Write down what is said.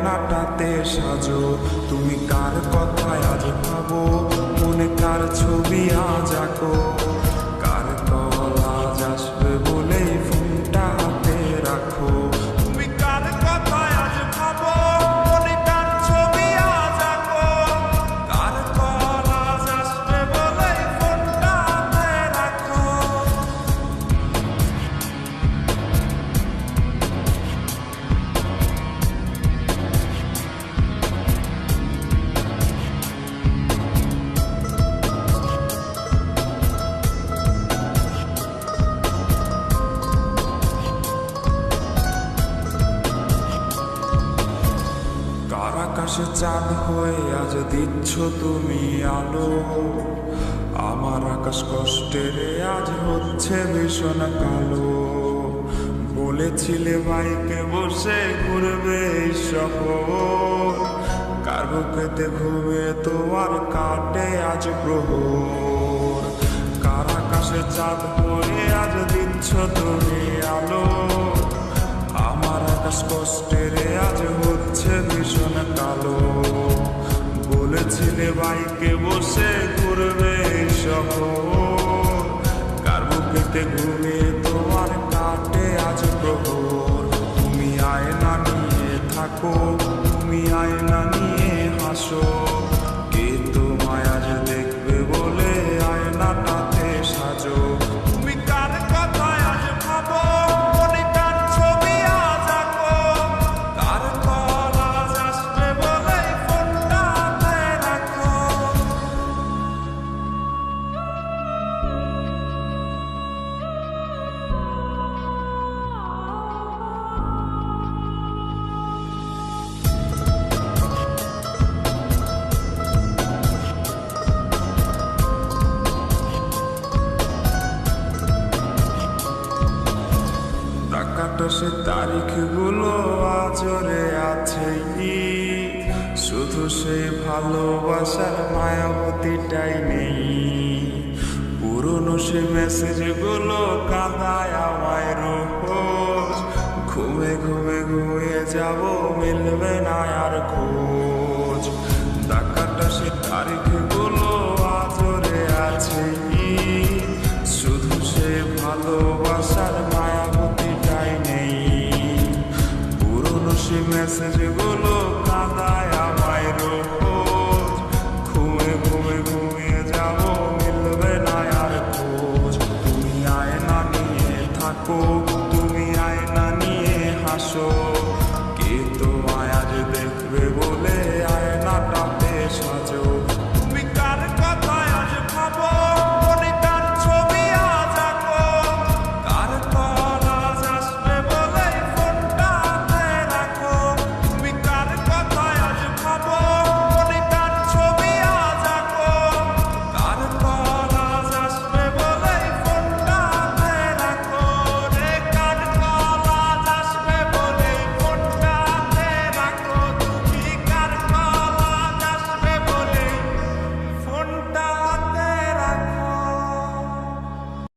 আয়নাটাতে সাজো। তুমি কার কথায় আজ ভাবো, মনে কার ছবি আজ আঁকো। কার কল আজ আসবে বলেই ফোনটা হাতে রাখো। তুমি কার কথায় আজ ভাবো, মনে কার ছবি আজ আঁকো। কার কল আজ আসবে বলেই ফোনটা হাতে রাখো। কার আকাশে চাঁদ হয়ে আজ দিচ্ছ তুমি আলো। আমার আকাশ কষ্টের আজ হচ্ছে ভীষণ কালো। বলেছিলে বাইকে বসে ঘুরবে এই শহর, কার বুকেতে ঘুমে তোমার কাটে আজ প্রহর। কার আকাশে চাঁদ হয়ে আজ দিচ্ছ তুমি আলো। আমার আকাশ কষ্টের আজ হচ্ছে ভীষণ কালো। বলেছিলে বাইকে বসে ঘুরবে শহর, কার বুকেতে ঘুমিয়ে তোমার কাটে আজ প্রহর। তুমি আয়না নিয়ে থাকো, তুমি আয়না নিয়ে হাসো। কে তোমায় আজ দেখবে বলে আয়নাটাতে সাজো। তুমি কার কথায় আজ ভাবো, মনে কার ছবি আজ আঁকো। কার কল আজ আসবে বলেই ফোনটা হাতে রাখো। টাকাটা সে তারিখগুলো আজরে আছে, শুধু সেই ভালোবাসার মায়াবতীটাই নেই। পুরনো সে মেসেজগুলো কাঁদায় আমায় রোজ। ঘুমে ঘুমে ঘুমিয়ে যাব, মিলবে না আর খোঁজ। টাকাটা সে তারিখগুলো আজরে আছে, শুধু সে ভালোবাসার মায়াবতীটাই নেই। পুরনো সে মেসেজগুলো কাঁদায়